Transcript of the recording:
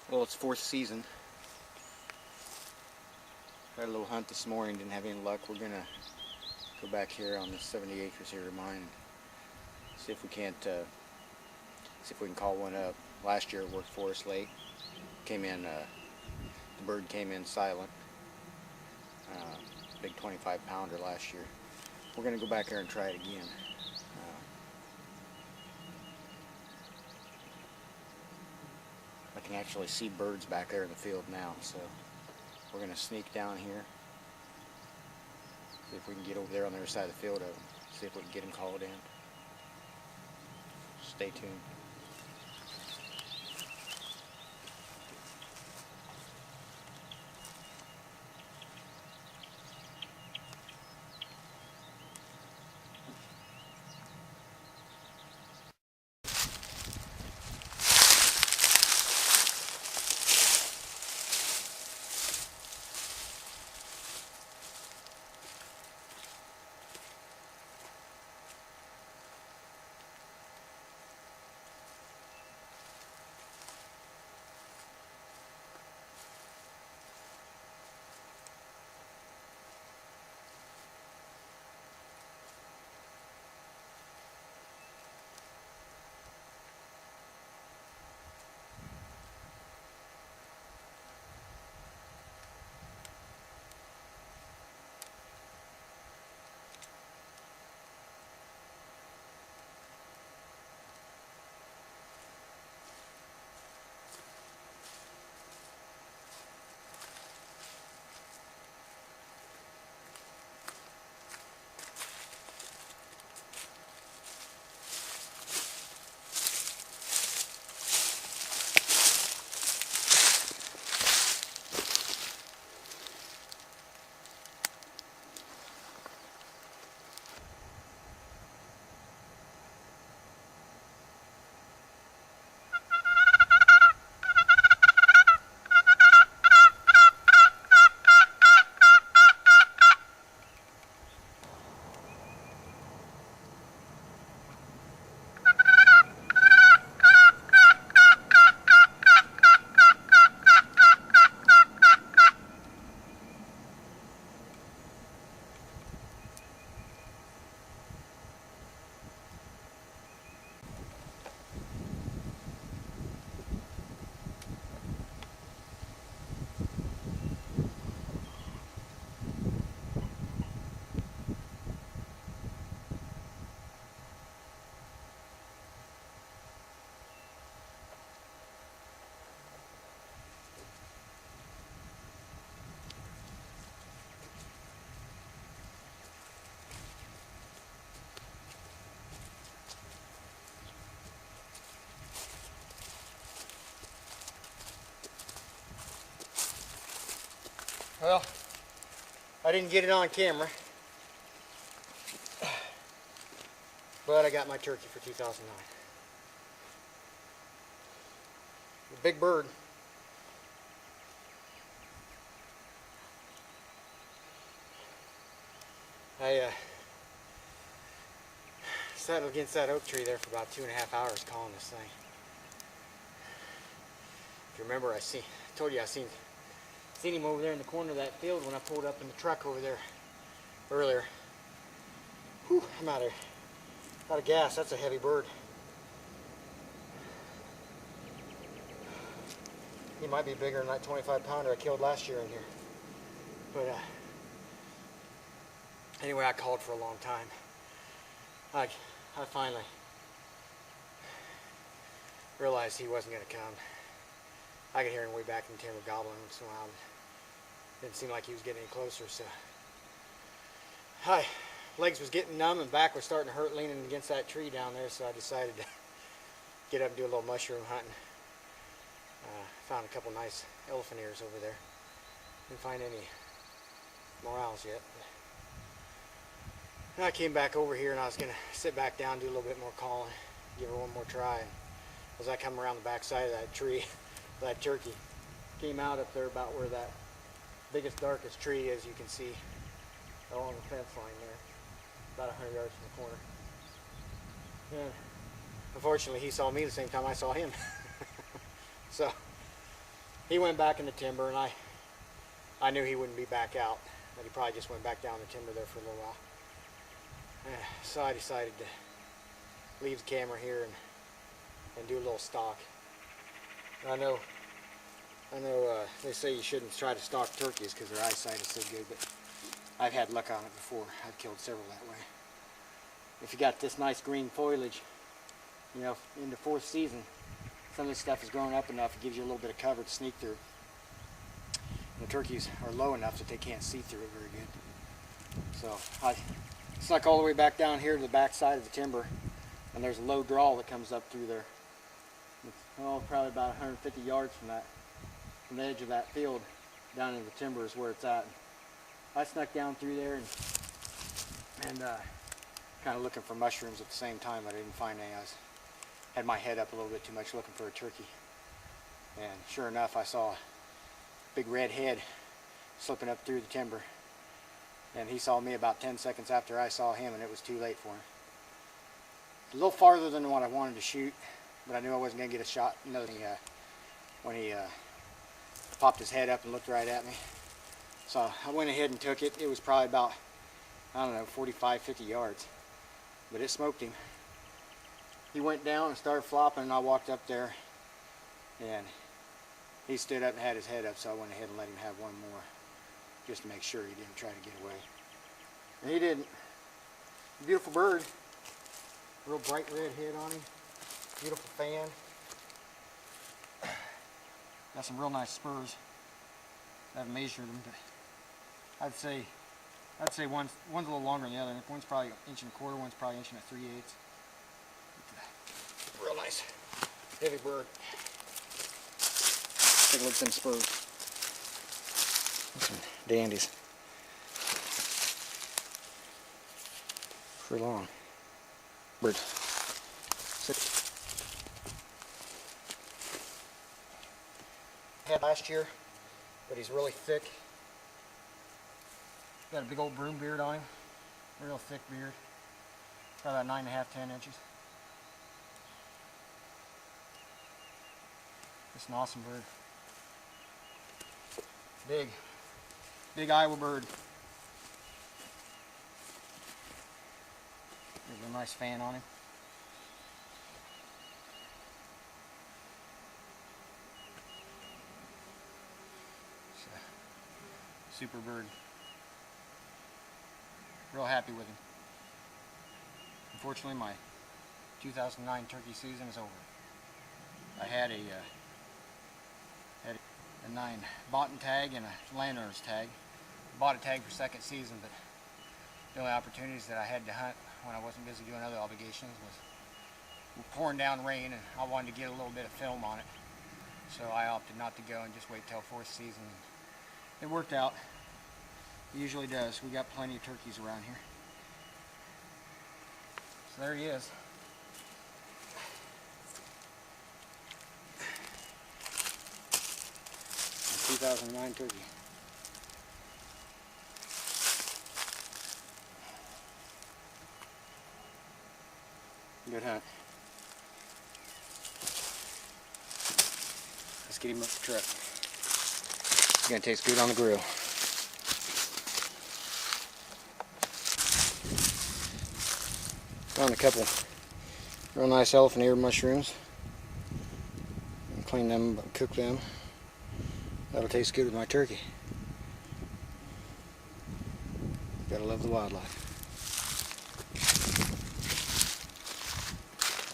Well, it's fourth season. Had a little hunt this morning, didn't have any luck. We're gonna go back here on the 70 acres here of mine and see if we can't, see if we can call one up. Last year it worked for us late. Came in, the bird came in silent. Big 25 pounder last year. We're gonna go back there and try it again. I can actually see birds back there in the field now, so we're gonna sneak down here, see if we can get over there on the other side of the field of them, see if we can get them called in. Stay tuned. Well, I didn't get it on camera, but I got my turkey for 2009. A big bird. I sat against that oak tree there for about 2.5 hours calling this thing. If you remember, I told you I seen him over there in the corner of that field when I pulled up in the truck over there earlier. Whew, I'm out of gas. That's a heavy bird. He might be bigger than that 25 pounder I killed last year in here. But anyway, I called for a long time. I finally realized he wasn't going to come. I could hear him way back in the timber gobbling once in a while. Didn't seem like he was getting any closer, so legs was getting numb and back was starting to hurt leaning against that tree down there, so I decided to get up and do a little mushroom hunting. Found a couple nice elephant ears over there. Didn't find any morels yet. And I came back over here and I was going to sit back down, do a little bit more calling, give her one more try. And as I come around the back side of that tree, that turkey came out up there about where that biggest, darkest tree is, you can see along the fence line there, about 100 yards from the corner. And unfortunately, he saw me the same time I saw him. So he went back in the timber, and I knew he wouldn't be back out, that he probably just went back down the timber there for a little while. So I decided to leave the camera here and do a little stalk. I know they say you shouldn't try to stalk turkeys because their eyesight is so good, but I've had luck on it before. I've killed several that way. If you got this nice green foliage, you know, in the 4th season, some of this stuff is growing up enough, it gives you a little bit of cover to sneak through. And the turkeys are low enough that they can't see through it very good. So I snuck all the way back down here to the back side of the timber, and there's a low draw that comes up through there. It's, oh, probably about 150 yards from the edge of that field down in the timber is where it's at. I snuck down through there and kind of looking for mushrooms at the same time, but I didn't find any. I had my head up a little bit too much looking for a turkey. And sure enough, I saw a big red head slipping up through the timber. And he saw me about 10 seconds after I saw him, and it was too late for him. A little farther than what I wanted to shoot, but I knew I wasn't going to get a shot. You know, when he popped his head up and looked right at me. So I went ahead and took it. It was probably about, I don't know, 45, 50 yards. But it smoked him. He went down and started flopping, and I walked up there, and he stood up and had his head up, so I went ahead and let him have one more, just to make sure he didn't try to get away. And he didn't. Beautiful bird. Real bright red head on him. Beautiful fan. Got some real nice spurs. I haven't measured them, but I'd say one's a little longer than the other. One's probably 1.25 inches, one's probably 1 3/8 inches. Real nice, heavy bird. Take a look at them spurs. Some dandies. Pretty long. Bird. Sit. Had last year, but he's really thick. Got a big old broom beard on him. Real thick beard. Probably about 9.5, 10 inches. Just an awesome bird. Big Iowa bird. There's a nice fan on him. It's a super bird. Real happy with him. Unfortunately, my 2009 turkey season is over. I had a 9 boughten tag and a landowner's tag. Bought a tag for 2nd season, but the only opportunities that I had to hunt when I wasn't busy doing other obligations was pouring down rain, and I wanted to get a little bit of film on it. So I opted not to go and just wait till 4th season. It worked out. It usually does. We got plenty of turkeys around here. So there he is. A 2009 turkey. Good hunt. Let's get him up the truck. It's gonna taste good on the grill. Found a couple real nice elephant ear mushrooms. And clean them, cook them. That'll taste good with my turkey. Gotta love the wildlife.